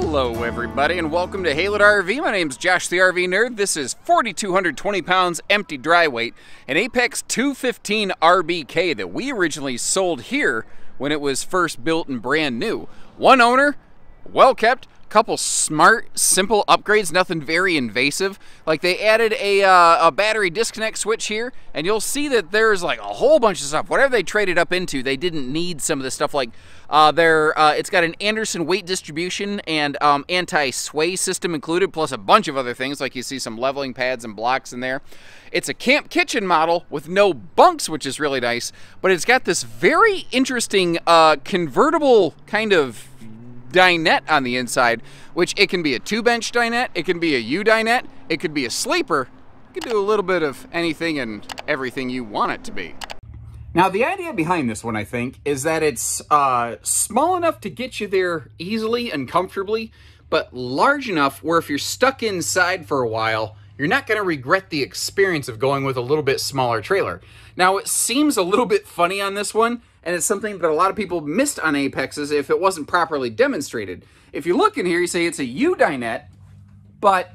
Hello everybody and welcome to Haylett RV. My name's Josh the RV Nerd. This is 4,220 pounds empty dry weight, an Apex 215 RBK that we originally sold here when it was first built and brand new. One owner, well kept, couple smart, simple upgrades, nothing very invasive. Like they added a battery disconnect switch here, and you'll see that there's like a whole bunch of stuff. Whatever they traded up into, they didn't need some of this stuff. Like it's got an Anderson weight distribution and anti-sway system included, plus a bunch of other things. Like you see some leveling pads and blocks in there. It's a camp kitchen model with no bunks, which is really nice, but it's got this very interesting convertible kind of dinette on the inside, which it can be a 2-bench dinette, it can be a U dinette, it could be a sleeper. You can do a little bit of anything and everything you want it to be. Now, the idea behind this one, I think, is that it's small enough to get you there easily and comfortably, but large enough where if you're stuck inside for a while, you're not going to regret the experience of going with a little bit smaller trailer. Now, it seems a little bit funny on this one, and it's something that a lot of people missed on Apexes if it wasn't properly demonstrated. If you look in here, you say it's a U dinette, but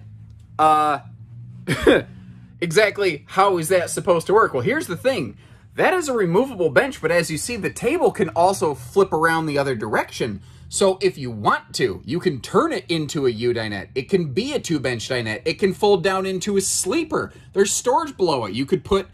exactly how is that supposed to work? Well, here's the thing. That is a removable bench, but as you see, the table can also flip around the other direction. So if you want to, you can turn it into a U dinette. It can be a 2-bench dinette. It can fold down into a sleeper. There's storage below it. You could put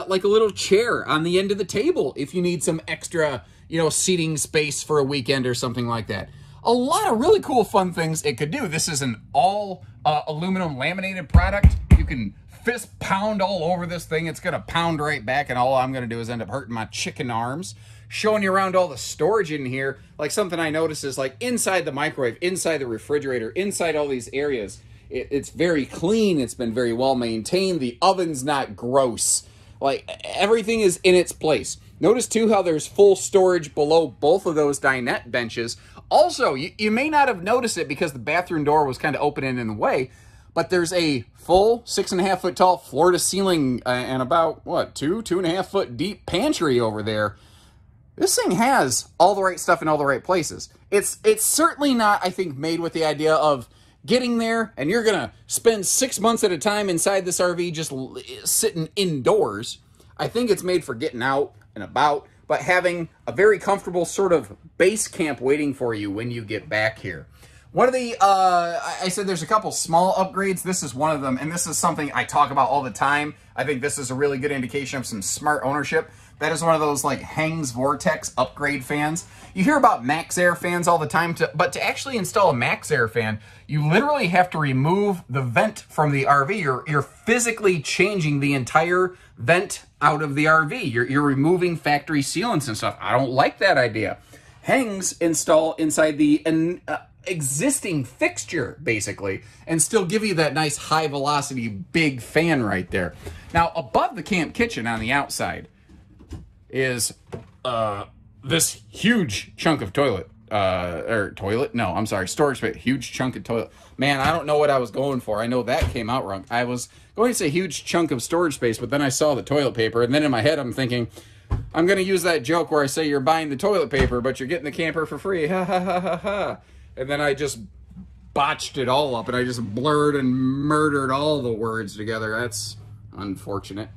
like a little chair on the end of the table if you need some extra, seating space for a weekend or something like that. A lot of really cool, fun things it could do. This is an all aluminum laminated product. You can fist pound all over this thing. It's going to pound right back, and all I'm going to do is end up hurting my chicken arms. Showing you around all the storage in here, like something I noticed is like inside the microwave, inside the refrigerator, inside all these areas, it's very clean. It's been very well maintained. The oven's not gross. Like, everything is in its place. Notice, too, how there's full storage below both of those dinette benches. Also, you may not have noticed it because the bathroom door was kind of open and in the way, but there's a full 6.5 foot tall floor-to-ceiling and about, 2.5 foot deep pantry over there. This thing has all the right stuff in all the right places. It's certainly not, I think, made with the idea of getting there, and you're going to spend 6 months at a time inside this RV just sitting indoors. I think it's made for getting out and about, but having a very comfortable sort of base camp waiting for you when you get back here. One of the, I said there's a couple small upgrades. This is one of them, and this is something I talk about all the time. I think this is a really good indication of some smart ownership. That is one of those like Hangs Vortex upgrade fans. You hear about MaxxAir fans all the time, but to actually install a MaxxAir fan, you literally have to remove the vent from the RV. You're physically changing the entire vent out of the RV. You're removing factory sealants and stuff. I don't like that idea. Hangs install inside the existing fixture, basically, and still give you that nice high-velocity big fan right there. Now, above the camp kitchen on the outside is this huge chunk of storage space. Huge chunk of toilet. Man, I don't know what I was going for. I know that came out wrong. I was going to say huge chunk of storage space, but then I saw the toilet paper, and then in my head I'm thinking, I'm going to use that joke where I say you're buying the toilet paper, but you're getting the camper for free. Ha ha ha ha ha. And then I just botched it all up, and I just blurred and murdered all the words together. That's unfortunate.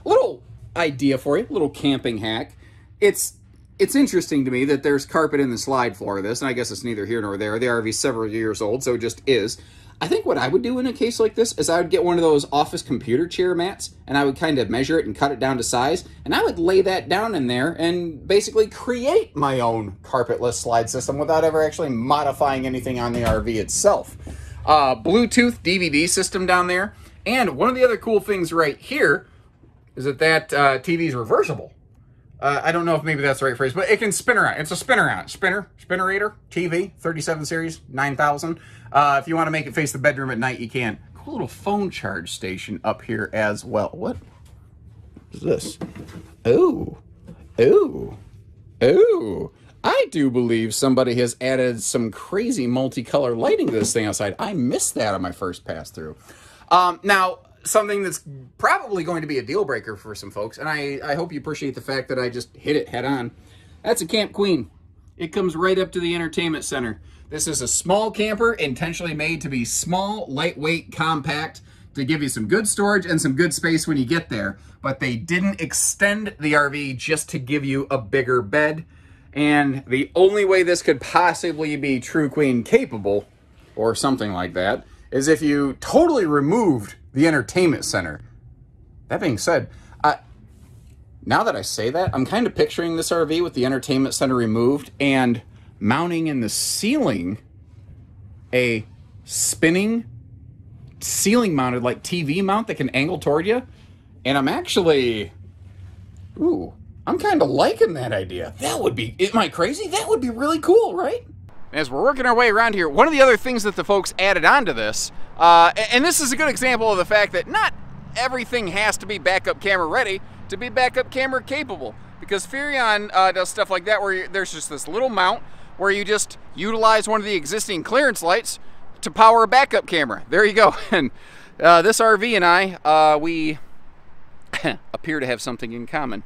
Little idea for you, little camping hack. It's interesting to me that there's carpet in the slide floor of this, and I guess it's neither here nor there. The RV's several years old, so it just is. I think what I would do in a case like this is I would get one of those office computer chair mats, and I would kind of measure it and cut it down to size, and I would lay that down in there and basically create my own carpetless slide system without ever actually modifying anything on the RV itself. Bluetooth DVD system down there, and one of the other cool things right here is that TV is reversible. I don't know if maybe that's the right phrase, but it can spin around. It's a spin around. Spinnator TV, 37 series, 9000. If you want to make it face the bedroom at night, you can. Cool little phone charge station up here as well. What is this? Oh, oh, oh. I do believe somebody has added some crazy multicolor lighting to this thing outside. I missed that on my first pass through. Now, something that's probably going to be a deal breaker for some folks, and I hope you appreciate the fact that I just hit it head on. That's a Camp Queen. it comes right up to the entertainment center. This is a small camper, intentionally made to be small, lightweight, compact, to give you some good storage and some good space when you get there. But they didn't extend the RV just to give you a bigger bed. And the only way this could possibly be True Queen capable, or something like that, is if you totally removed the entertainment center. That being said, now that I say that, I'm kind of picturing this RV with the entertainment center removed and mounting in the ceiling a spinning ceiling mounted like TV mount that can angle toward you. And I'm actually, I'm kind of liking that idea. That would be, am I crazy? That would be really cool, right? As we're working our way around here, one of the other things that the folks added onto this, and this is a good example of the fact that not everything has to be backup camera ready to be backup camera capable. Because Furrion does stuff like that where there's just this little mount where you just utilize one of the existing clearance lights to power a backup camera. There you go. And this RV and I, we appear to have something in common.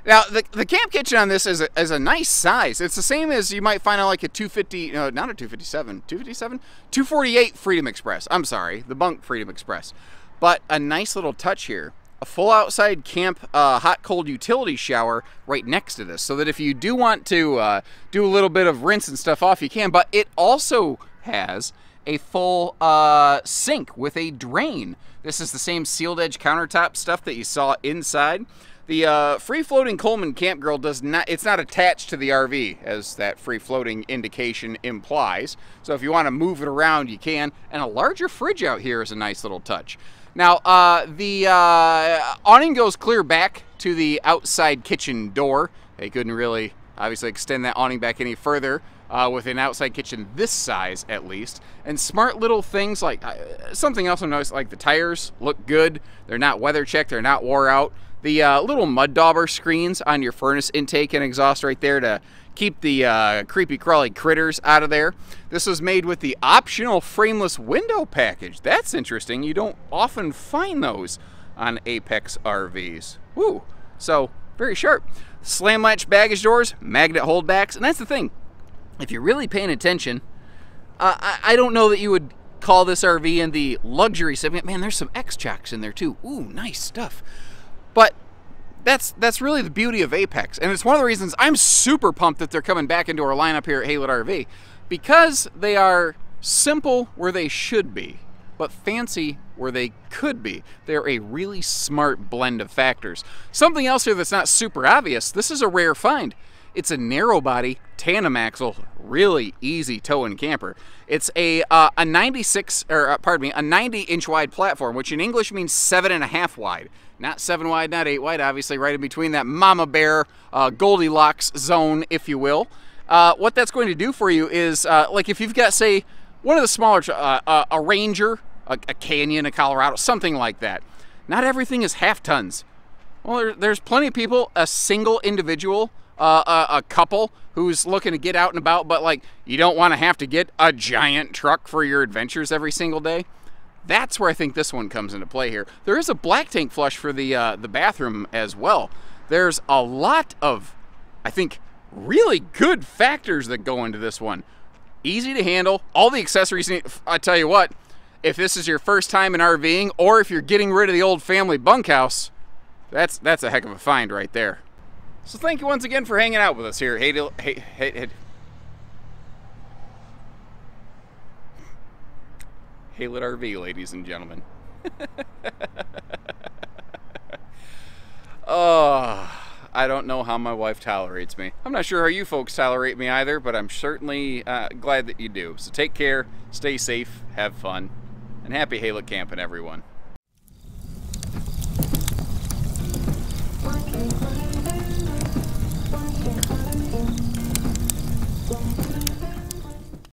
Now, the camp kitchen on this is a nice size. It's the same as you might find on like a 250, no, not a 257, 257? 248 Freedom Express. I'm sorry, the bunk Freedom Express. But a nice little touch here. A full outside camp hot-cold utility shower right next to this, so that if you do want to do a little bit of rinse and stuff off, you can. But it also has a full sink with a drain. This is the same sealed edge countertop stuff that you saw inside. The free-floating Coleman Camp Grill it's not attached to the RV, as that free-floating indication implies. So if you want to move it around, you can. And a larger fridge out here is a nice little touch. Now, the awning goes clear back to the outside kitchen door. They couldn't really, obviously, extend that awning back any further with an outside kitchen this size, at least. And smart little things like, something else I noticed, like the tires look good. They're not weather checked, they're not wore out. The little mud dauber screens on your furnace intake and exhaust right there to keep the creepy crawly critters out of there. This was made with the optional frameless window package. That's interesting. You don't often find those on Apex RVs. Woo! So, very sharp. Slam latch baggage doors, magnet holdbacks, and that's the thing. If you're really paying attention, I don't know that you would call this RV in the luxury segment. Man, there's some X-Chocks in there too. Ooh, nice stuff. But that's really the beauty of Apex, and it's one of the reasons I'm super pumped that they're coming back into our lineup here at Haylett RV, because they are simple where they should be, but fancy where they could be. They're a really smart blend of factors. Something else here that's not super obvious, this is a rare find. It's a narrow body, tandem axle, really easy towing camper. It's a 90 inch wide platform, which in English means 7.5 wide. Not 7 wide, not 8 wide, obviously right in between that mama bear Goldilocks zone, if you will. What that's going to do for you is, like if you've got, say, one of the smaller, a Ranger, a Canyon, a Colorado, something like that. Not everything is half tons. Well, there's plenty of people, a single individual, a couple who's looking to get out and about, but like you don't want to have to get a giant truck for your adventures every single day. That's where I think this one comes into play here. There is a black tank flush for the bathroom as well. There's a lot of, I think, really good factors that go into this one. Easy to handle, all the accessories. I tell you what, if this is your first time in RVing, or if you're getting rid of the old family bunkhouse, that's a heck of a find right there. So thank you once again for hanging out with us here. Haylett RV, ladies and gentlemen. Oh, I don't know how my wife tolerates me. I'm not sure how you folks tolerate me either, but I'm certainly glad that you do. So take care, stay safe, have fun, and happy Haylett camping, everyone.